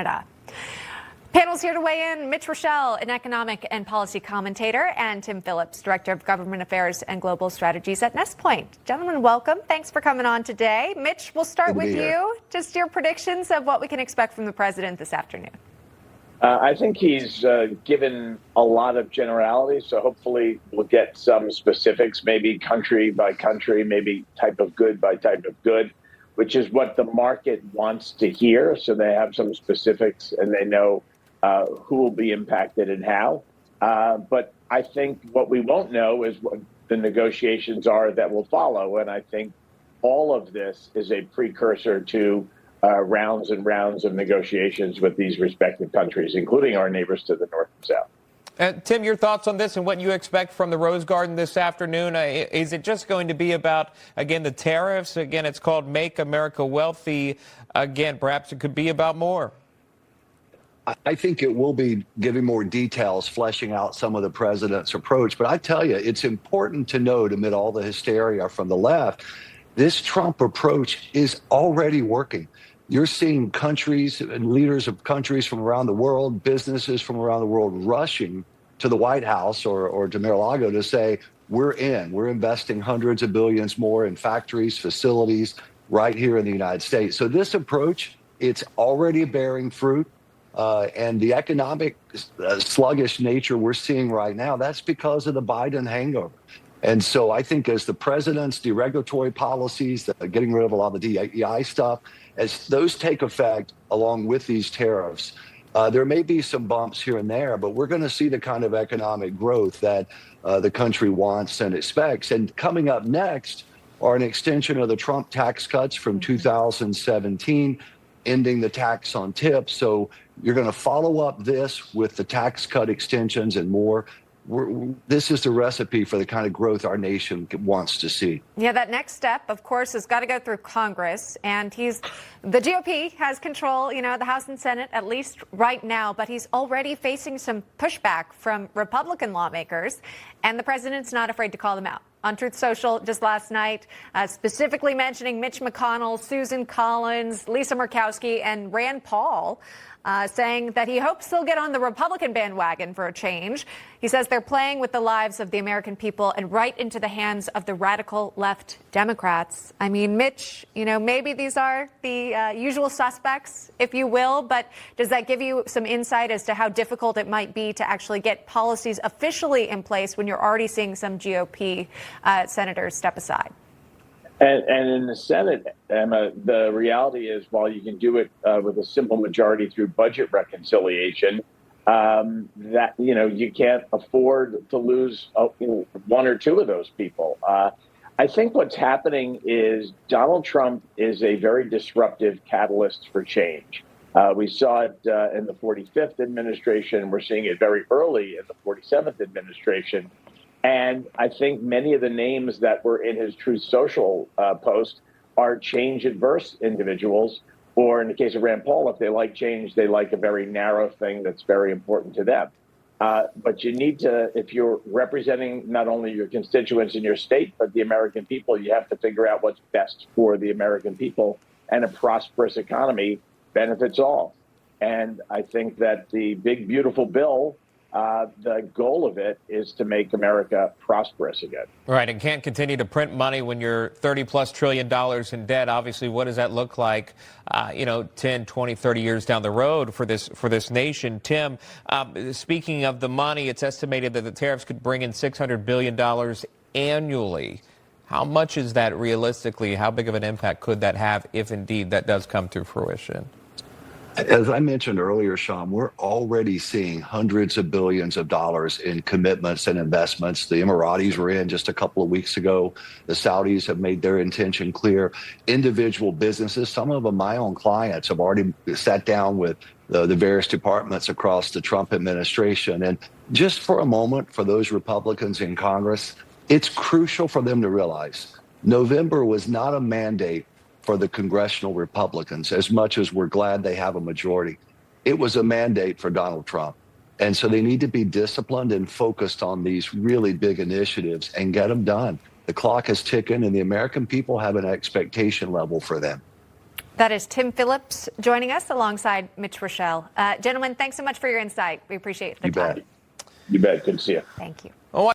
Canada. Panel's here to weigh in. Mitch Relle, an economic and policy commentator, and Tim Phillips, Director of Government Affairs and Global Strategies at Nestpoint. Gentlemen, welcome. Thanks for coming on today. Mitch, we'll start with you. Just your predictions of what we can expect from the president this afternoon. I think he's given a lot of generalities, so hopefully we'll get some specifics, maybe country by country, maybe type of good by type of good, which is what the market wants to hear. So they have some specifics and they know who will be impacted and how. But I think what we won't know is what the negotiations are that will follow. And I think all of this is a precursor to rounds and rounds of negotiations with these respective countries, including our neighbors to the north and south. Tim, your thoughts on this and what you expect from the Rose Garden this afternoon? Is it just going to be about, again, the tariffs? Again, it's called Make America Wealthy. Again, perhaps it could be about more. I think it will be giving more details, fleshing out some of the president's approach. But I tell you, it's important to note, amid all the hysteria from the left, this Trump approach is already working. You're seeing countries and leaders of countries from around the world, businesses from around the world rushing to the White House or to Mar-a-Lago to say, we're in. We're investing hundreds of billions more in factories, facilities right here in the United States. So this approach, it's already bearing fruit. And the economic sluggish nature we're seeing right now, that's because of the Biden hangover. And so I think as the president's deregulatory policies, getting rid of a lot of the DEI stuff, as those take effect along with these tariffs, there may be some bumps here and there, but we're going to see the kind of economic growth that the country wants and expects. And coming up next are an extension of the Trump tax cuts from 2017, ending the tax on tips. So you're going to follow up this with the tax cut extensions and more. This is the recipe for the kind of growth our nation wants to see. Yeah, that next step, of course, has got to go through Congress. And the GOP has control, the House and Senate, at least right now. But he's already facing some pushback from Republican lawmakers. And the president's not afraid to call them out. On Truth Social just last night, specifically mentioning Mitch McConnell, Susan Collins, Lisa Murkowski, and Rand Paul, saying that he hopes they'll get on the Republican bandwagon for a change. He says they're playing with the lives of the American people and right into the hands of the radical left Democrats. I mean, Mitch, maybe these are the usual suspects, if you will, but does that give you some insight as to how difficult it might be to actually get policies officially in place when you're already seeing some GOP senators step aside? And in the Senate, Emma, the reality is, while you can do it with a simple majority through budget reconciliation, that you can't afford to lose one or two of those people. I think what's happening is Donald Trump is a very disruptive catalyst for change. We saw it in the 45th administration. We're seeing it very early in the 47th administration. And I think many of the names that were in his Truth Social post are change-adverse individuals, or in the case of Rand Paul, if they like change, they like a very narrow thing that's very important to them. But you need to, if you're representing not only your constituents in your state, but the American people, you have to figure out what's best for the American people. And a prosperous economy benefits all. And I think that the big, beautiful bill, the goal of it is to make America prosperous again. Right, and can't continue to print money when you're $30+ trillion in debt. Obviously, what does that look like, 10, 20, 30 years down the road for this nation? Tim, speaking of the money, it's estimated that the tariffs could bring in $600 billion annually. How much is that realistically? How big of an impact could that have if indeed that does come to fruition? As I mentioned earlier, Sean, we're already seeing hundreds of billions of dollars in commitments and investments. The Emiratis were in just a couple of weeks ago. The Saudis have made their intention clear. Individual businesses, some of them my own clients, have already sat down with the various departments across the Trump administration. And just for a moment, for those Republicans in Congress, it's crucial for them to realize November was not a mandate for the congressional Republicans, as much as we're glad they have a majority. It was a mandate for Donald Trump. And so they need to be disciplined and focused on these really big initiatives and get them done. The clock is ticking, and the American people have an expectation level for them. That is Tim Phillips joining us alongside Mitch Relle. Gentlemen, thanks so much for your insight. We appreciate the time. You bet. Good to see you. Thank you. Oh,